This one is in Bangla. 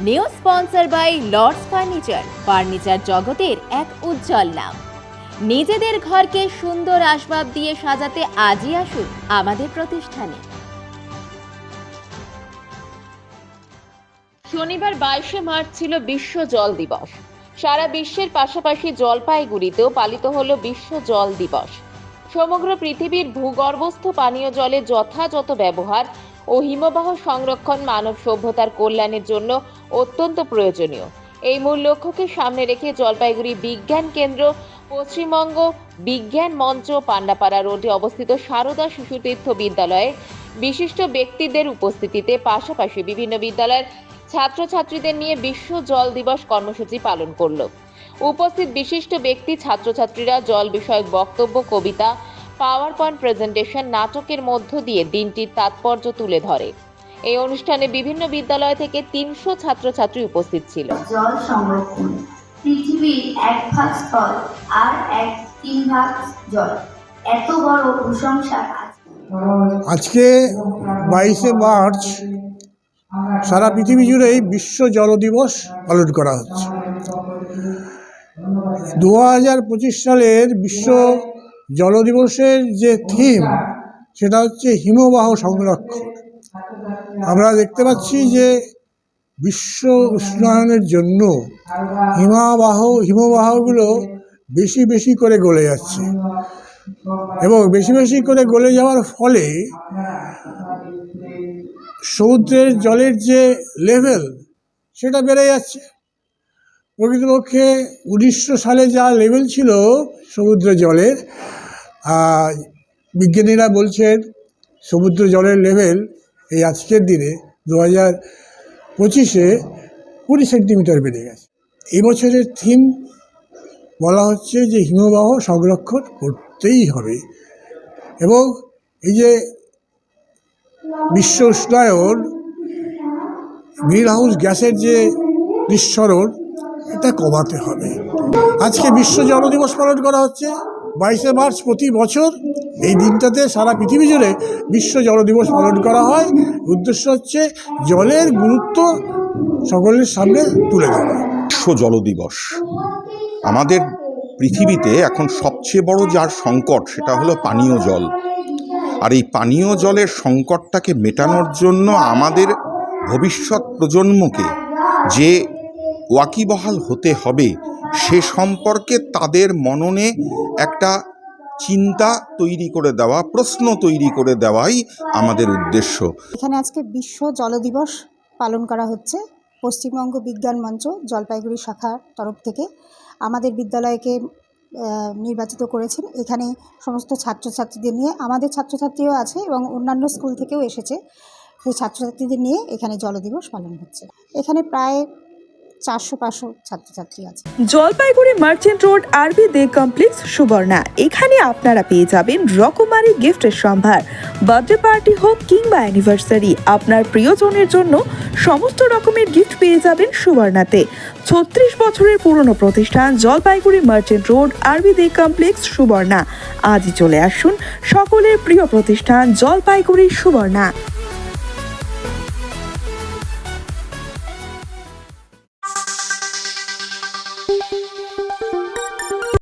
New sponsor by Lords furniture জগতের এক উজ্জ্বল নাম। নিজেদের ঘরকে সুন্দর আসবাব দিয়ে সাজাতে আজই আসুন আমাদের প্রতিষ্ঠানে। শনিবার 22শে মার্চ ছিল বিশ্ব জল দিবস। সারা বিশ্বের পাশাপাশি জলপাইগুড়িতেও পালিত হলো বিশ্ব জল দিবস। সমগ্র পৃথিবীর ভূগর্ভস্থ পানীয় জলের যথাযথ ব্যবহার ও হিমবাহ সংরক্ষণ মানব সভ্যতার কল্যাণের জন্য অত্যন্ত প্রয়োজনীয়। এই মূল লক্ষ্যকে সামনে রেখে জলপাইগুড়ি বিজ্ঞান কেন্দ্র, পশ্চিমবঙ্গ বিজ্ঞান মঞ্চ, পান্ডাপাড়া রোডে অবস্থিত সারদা শিশুতীর্থ বিদ্যালয়ে বিশিষ্ট ব্যক্তিদের উপস্থিতিতে পাশাপাশি বিভিন্ন বিদ্যালয়ের ছাত্রছাত্রীদের নিয়ে বিশ্ব জল দিবস কর্মসূচি পালন করল। উপস্থিত বিশিষ্ট ব্যক্তি ছাত্রছাত্রীরা জল বিষয়ক বক্তব্য, কবিতা, পাওয়ার পয়েন্ট প্রেজেন্টেশন, নাটকের মধ্য দিয়ে দিনটির তাৎপর্য তুলে ধরে। এই অনুষ্ঠানে বিভিন্ন বিদ্যালয় থেকে 300 ছাত্রছাত্রী উপস্থিত ছিল। জল সংরক্ষণ, পৃথিবীর 1 ভাগ স্থল আর 1/3 ভাগ জল, এত বড় প্রশংসা। আজকে 22শে মার্চ সারা পৃথিবী জুড়েই বিশ্ব জল দিবস পালন করা হচ্ছে। 2025 সালের বিশ্ব জল দিবসের যে থিম সেটা হচ্ছে হিমবাহ সংরক্ষণ। আমরা দেখতে পাচ্ছি যে বিশ্ব উষ্ণায়নের জন্য হিমবাহগুলো বেশি বেশি করে গলে যাচ্ছে এবং বেশি বেশি করে গলে যাওয়ার ফলে সমুদ্রের জলের যে লেভেল সেটা বেড়ে যাচ্ছে। প্রকৃতপক্ষে 1900 সালে যা লেভেল ছিল সমুদ্র জলের, বিজ্ঞানীরা বলছেন সমুদ্র জলের লেভেল এই আজকের দিনে 2025-এ 20 সেন্টিমিটার বেড়ে গেছে। এই বছরের থিম বলা হচ্ছে যে হিমবাহ সংরক্ষণ করতেই হবে এবং এই যে বিশ্ব উষ্ণায়ন, গ্রিন হাউস গ্যাসের যে নিঃসরণ, এটা কমাতে হবে। আজকে বিশ্ব জল দিবস পালন করা হচ্ছে 22শে মার্চ। প্রতি বছর এই দিনটাতে সারা পৃথিবী জুড়ে বিশ্ব জল দিবস পালন করা হয়। উদ্দেশ্য হচ্ছে জলের গুরুত্ব সকলের সামনে তুলে ধরা। বিশ্ব জল দিবস আমাদের পৃথিবীতে এখন সবচেয়ে বড় যার সংকট সেটা হলো পানীয় জল। আর এই পানীয় জলের সংকটটাকে মেটানোর জন্য আমাদের ভবিষ্যৎ প্রজন্মকে যে ওয়াকিবহাল হতে হবে সে সম্পর্কে তাদের মননে একটা চিন্তা তৈরি করে দেওয়া, প্রশ্ন তৈরি করে দেওয়াই আমাদের উদ্দেশ্য। এখানে আজকে বিশ্ব জল দিবস পালন করা হচ্ছে। পশ্চিমবঙ্গ বিজ্ঞান মঞ্চ জলপাইগুড়ি শাখার তরফ থেকে আমাদের বিদ্যালয়কে নির্বাচিত করেছেন। এখানে সমস্ত ছাত্রছাত্রীদের নিয়ে, আমাদের ছাত্রছাত্রীও আছে এবং অন্যান্য স্কুল থেকেও এসেছে, সেই ছাত্রছাত্রীদের নিয়ে এখানে জল দিবস পালন হচ্ছে। এখানে প্রায় 400-500 ছাত্রছাত্রী আছে। জলপাইগুড়ি মার্চেন্ট রোড আরবি দে কমপ্লেক্স, সুবর্ণা। এখানে আপনারা পেয়ে যাবেন রকমারি গিফটের সম্ভার। বার্থডে পার্টি হোক কিংবা অ্যানিভার্সারি, আপনার প্রিয়জনের জন্য সমস্ত রকমের গিফট পেয়ে যাবেন সুবর্ণাতে। 36 বছরের পুরনো প্রতিষ্ঠান জলপাইগুড়ি মার্চেন্ট রোড আরবি দে কমপ্লেক্স, সুবর্ণা। আজই চলে আসুন সকলের প্রিয় প্রতিষ্ঠান জলপাইগুড়ি সুবর্ণা।